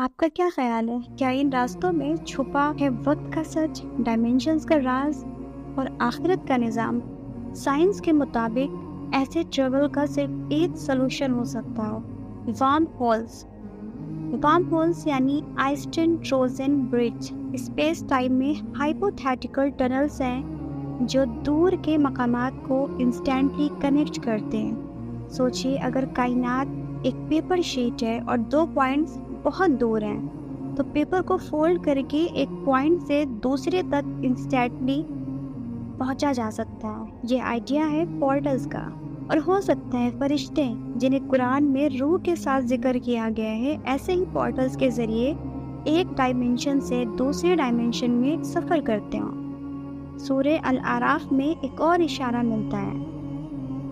آپ کا کیا خیال ہے؟ کیا ان راستوں میں چھپا ہے وقت کا سچ، ڈائمینشنز کا راز اور آخرت کا نظام؟ سائنس کے مطابق ایسے ٹریول کا صرف ایک سلوشن ہو سکتا ہے، وارم ہولز۔ وارم ہولز یعنی آئنسٹائن ٹروجن برج اسپیس ٹائم میں ہائپوتھیٹیکل ٹنلز ہیں جو دور کے مقامات کو انسٹنٹلی کنیکٹ کرتے ہیں۔ سوچیے اگر کائنات ایک پیپر شیٹ ہے اور دو پوائنٹس بہت دور ہیں تو پیپر کو فولڈ کر کے ایک پوائنٹ سے دوسرے تک انسٹنٹلی پہنچا جا سکتا ہے۔ یہ آئیڈیا ہے پورٹلز کا، اور ہو سکتا ہے فرشتے جنہیں قرآن میں روح کے ساتھ ذکر کیا گیا ہے ایسے ہی پورٹلز کے ذریعے ایک ڈائمینشن سے دوسرے ڈائمینشن میں سفر کرتے ہوں۔ سورہ الاعراف میں ایک اور اشارہ ملتا ہے۔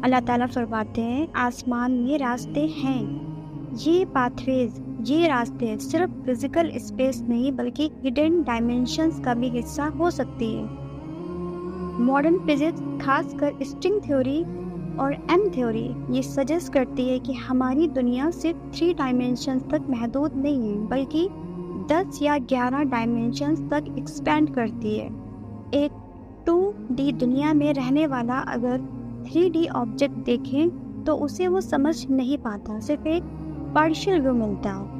اللہ تعالیٰ فرماتے ہیں آسمان میں راستے ہیں، یہ پاتھ ویز، یہ راستے صرف فزیکل اسپیس نہیں بلکہ ہڈن ڈائمینشنز کا بھی حصہ ہو سکتی ہے۔ ماڈرن فزکس خاص کر اسٹرنگ تھیوری اور ایم تھیوری یہ سجیسٹ کرتی ہے کہ ہماری دنیا صرف 3 ڈائمینشنز تک محدود نہیں ہے بلکہ 10 یا 11 ڈائمینشنز تک ایکسپینڈ کرتی ہے۔ ایک 2D دنیا میں رہنے والا اگر 3D آبجیکٹ دیکھیں تو اسے وہ سمجھ نہیں پاتا، صرف ایک پارشل ویو ملتا ہے۔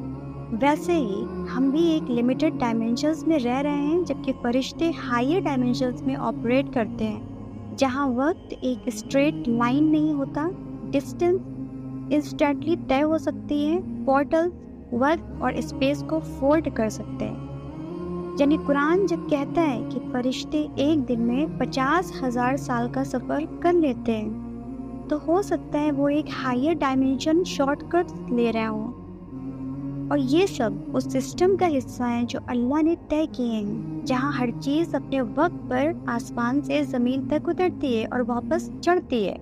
ویسے ہی ہم بھی ایک لمیٹڈ ڈائمینشنز میں رہ رہے ہیں جبکہ فرشتے ہائر ڈائمینشنز میں آپریٹ کرتے ہیں جہاں وقت ایک اسٹریٹ لائن نہیں ہوتا، ڈسٹینس انسٹنٹلی طے ہو سکتی ہے۔ پورٹل وقت اور اسپیس کو فولڈ کر سکتے ہیں۔ یعنی قرآن جب کہتا ہے کہ فرشتے ایک دن میں 50,000 سال کا سفر کر لیتے ہیں تو ہو سکتا ہے وہ ایک ہائر ڈائمینشن شارٹ کٹ لے رہے ہوں، اور یہ سب اس سسٹم کا حصہ ہیں جو اللہ نے طے کیے ہیں جہاں ہر چیز اپنے وقت پر آسمان سے زمین تک اترتی ہے اور واپس چڑھتی ہے۔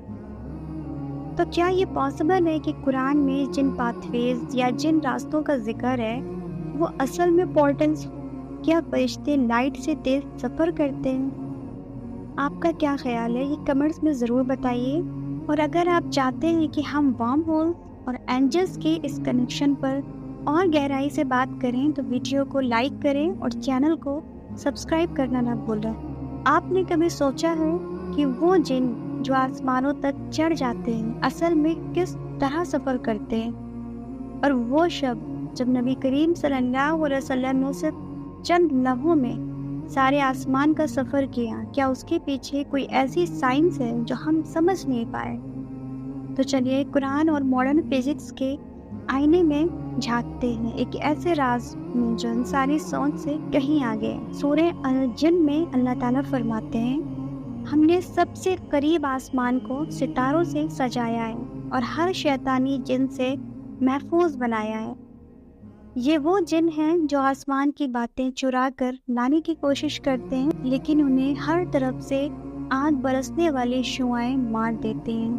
تو کیا یہ پاسبل ہے کہ قرآن میں جن پاتھ ویز یا جن راستوں کا ذکر ہے وہ اصل میں پورٹلز؟ کیا فرشتے لائٹ سے تیز سفر کرتے ہیں؟ آپ کا کیا خیال ہے؟ یہ کمنٹس میں ضرور بتائیے، اور اگر آپ چاہتے ہیں کہ ہم وارم ہول اور اینجلز کے اس کنیکشن پر اور گہرائی سے بات کریں تو ویڈیو کو لائک کریں اور چینل کو سبسکرائب کرنا نہ بھولیں۔ آپ نے کبھی سوچا ہے کہ وہ جن جو آسمانوں تک چڑھ جاتے ہیں اصل میں کس طرح سفر کرتے ہیں؟ اور وہ شب جب نبی کریم صلی اللہ علیہ وسلم نے صرف چند لمحوں میں سارے آسمان کا سفر کیا، کیا اس کے پیچھے کوئی ایسی سائنس ہے جو ہم سمجھ نہیں پائے؟ تو چلیے قرآن اور ماڈرن فزکس کے آئینے میں جھانکتے ہیں، ایک ایسے راز میں جو انسانی سوچ سے کہیں آگے ہے۔ سورہ الجن میں اللہ تعالیٰ فرماتے ہیں ہم نے سب سے قریب آسمان کو ستاروں سے سجایا ہے اور ہر شیطانی جن سے محفوظ بنایا ہے۔ یہ وہ جن ہیں جو آسمان کی باتیں چرا کر لانے کی کوشش کرتے ہیں لیکن انہیں ہر طرف سے آگ برسنے والی شعاعیں مار دیتے ہیں۔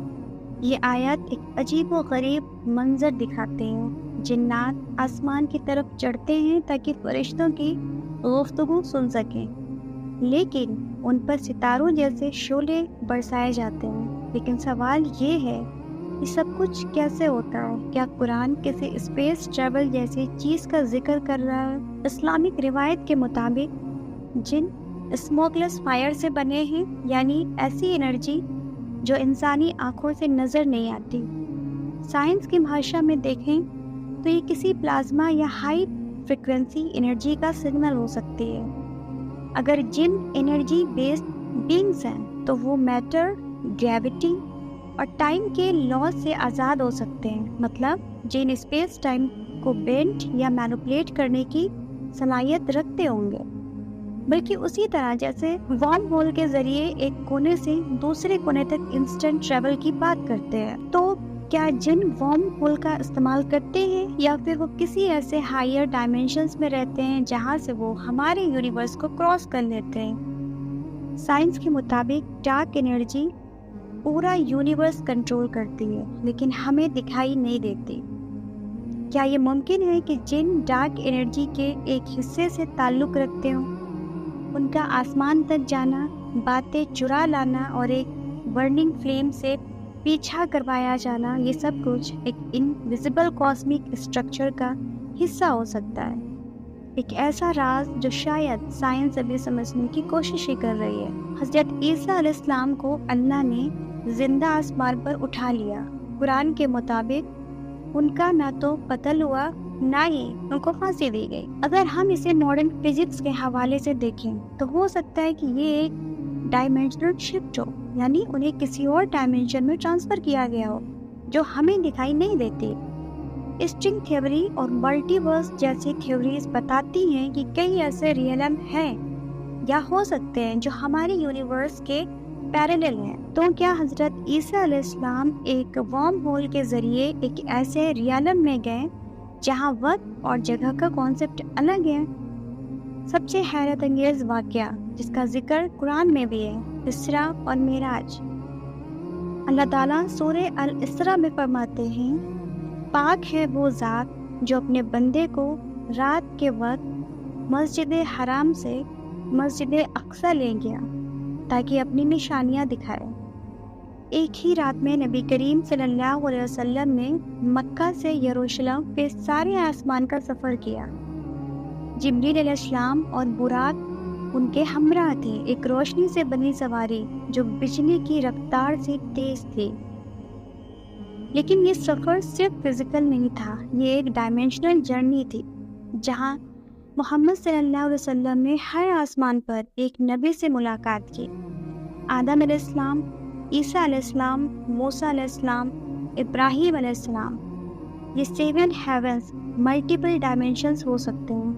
یہ آیات ایک عجیب و غریب منظر دکھاتے ہیں۔ جنات آسمان کی طرف چڑھتے ہیں تاکہ فرشتوں کی گفتگو سن سکیں، لیکن ان پر ستاروں جیسے شعلے برسائے جاتے ہیں۔ لیکن سوال یہ ہے یہ سب کچھ کیسے ہوتا ہے؟ کیا قرآن کسی اسپیس ٹریول جیسی چیز کا ذکر کر رہا ہے؟ اسلامک روایت کے مطابق جن اسموکلس فائر سے بنے ہیں، یعنی ایسی انرجی جو انسانی آنکھوں سے نظر نہیں آتی۔ سائنس کی بھاشا میں دیکھیں تو یہ کسی پلازما یا ہائی فریکوینسی انرجی کا سگنل ہو سکتی ہے۔ اگر جن انرجی بیسڈ بینگز ہیں تو وہ میٹر، گریوٹی اور ٹائم کے لاز سے آزاد ہو سکتے ہیں، مطلب جن اسپیس ٹائم کو بینڈ یا مینوپولیٹ کرنے کی صلاحیت رکھتے ہوں گے، بلکہ اسی طرح جیسے وارم ہول کے ذریعے ایک کونے سے دوسرے کونے تک انسٹنٹ ٹریول کی بات کرتے ہیں۔ تو کیا جن وارم ہول کا استعمال کرتے ہیں یا پھر وہ کسی ایسے ہائر ڈائمینشنز میں رہتے ہیں جہاں سے وہ ہمارے یونیورس کو کراس کر لیتے ہیں؟ سائنس کے مطابق ڈارک انرجی پورا یونیورس کنٹرول کرتی ہے لیکن ہمیں دکھائی نہیں دیتی۔ کیا یہ ممکن ہے کہ جن ڈارک انرجی کے ایک حصے سے تعلق رکھتے ہوں؟ ان کا آسمان تک جانا، باتیں چرا لانا اور ایک برننگ فلیم سے پیچھا کروایا جانا، یہ سب کچھ ایک انویزیبل کاسمک اسٹرکچر کا حصہ ہو سکتا ہے، ایک ایسا راز جو شاید سائنس ابھی سمجھنے کی کوشش ہی کر رہی ہے۔ حضرت عیسیٰ علیہ السلام کو اللہ نے زندہ آسمان پر اٹھا لیا۔ قرآن کے مطابق ان کا نہ تو قتل ہوا نہ ہی ان کو پھانسی دی گئی۔ اگر ہم اسے ماڈرن فزکس کے حوالے سے دیکھیں تو ہو سکتا ہے کہ یہ ایک ڈائمینشنل شفٹ ہو، یعنی انہیں کسی اور ڈائمینشن میں ٹرانسفر کیا گیا ہو جو ہمیں دکھائی نہیں دیتی۔ اسٹرنگ تھیوری اور ملٹی ورس جیسی تھیوریز بتاتی ہیں کہ کئی ایسے ریئلم ہیں یا ہو سکتے ہیں جو ہمارے یونیورس کے پیرالل ہیں۔ تو کیا حضرت عیسیٰ علیہ السلام ایک ورم ہول کے ذریعے ایک ایسے ریئلم میں گئے جہاں وقت اور جگہ کا کانسیپٹ الگ ہے؟ سب سے حیرت انگیز واقعہ جس کا ذکر قرآن میں بھی ہے، اسراء اور معراج۔ اللہ تعالیٰ سورہ الاسراء میں فرماتے ہیں، پاک ہے وہ ذات جو اپنے بندے کو رات کے وقت مسجد حرام سے مسجد اقصی لے گیا تاکہ اپنی نشانیاں دکھائے۔ ایک ہی رات میں نبی کریم صلی اللہ علیہ وسلم نے مکہ سے یروشلم کے سارے آسمان کا سفر کیا۔ جبریل علیہ السلام اور براق ان کے ہمراہ تھے، ایک روشنی سے بنی سواری جو بجلی کی رفتار سے تیز تھی۔ لیکن یہ سفر صرف فزیکل نہیں تھا، یہ ایک ڈائمینشنل جرنی تھی جہاں محمد صلی اللہ علیہ وسلم نے ہر آسمان پر ایک نبی سے ملاقات کی۔ آدم علیہ السلام، عیسیٰ علیہ السلام، موسیٰ علیہ السلام، ابراہیم علیہ السلام۔ یہ 7 ہیونز ملٹیپل ڈائمینشنز ہو سکتے ہیں،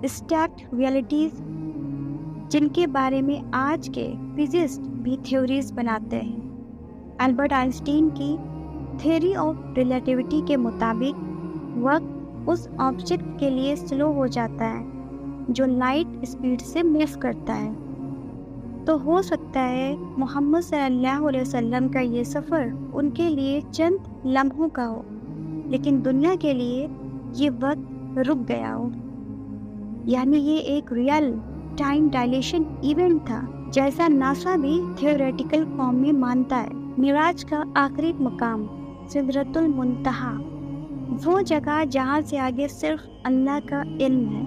اسٹیکڈ ریئلٹیز جن کے بارے میں آج کے فزسٹ بھی تھیوریز بناتے ہیں۔ البرٹ آئنسٹین کی تھیوری آف ریلیٹیوٹی کے مطابق وقت اس آبجیکٹ کے لیے سلو ہو جاتا ہے جو لائٹ اسپیڈ سے موو کرتا ہے۔ تو ہو سکتا ہے محمد صلی اللہ علیہ وسلم کا یہ سفر ان کے لیے چند لمحوں کا ہو، لیکن دنیا کے لیے یہ وقت رک گیا ہو، یعنی یہ ایک ریئل ٹائم ڈائلیشن ایونٹ تھا، جیسا ناسا بھی تھیوریٹیکل فارم میں مانتا ہے۔ معراج کا آخری مقام سدرۃ المنتہا، وہ جگہ جہاں سے آگے صرف اللہ کا علم ہے۔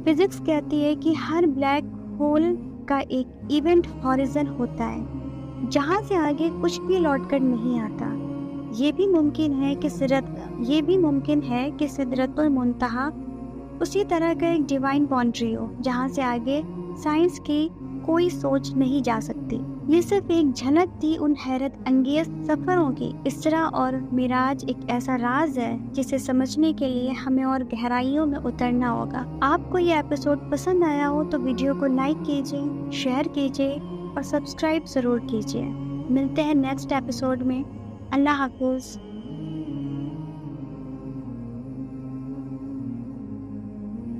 فزکس کہتی ہے کہ ہر بلیک ہول کا ایک ایونٹ ہاریزن ہوتا ہے جہاں سے آگے کچھ بھی لوٹ کر نہیں آتا۔ یہ بھی ممکن ہے کہ سدرۃ المنتہا اسی طرح کا ایک ڈیوائن باؤنڈری ہو جہاں سے آگے سائنس کی کوئی سوچ نہیں جا سکتی۔ یہ صرف ایک جھلک تھی ان حیرت انگیز سفروں کی۔ اسراء اور معراج ایک ایسا راز ہے جسے سمجھنے کے لیے ہمیں اور گہرائیوں میں اترنا ہوگا۔ آپ کو یہ ایپیسوڈ پسند آیا ہو تو ویڈیو کو لائک کیجیے، شیئر کیجیے اور سبسکرائب ضرور کیجیے۔ ملتے ہیں نیکسٹ ایپیسوڈ میں۔ اللہ حافظ۔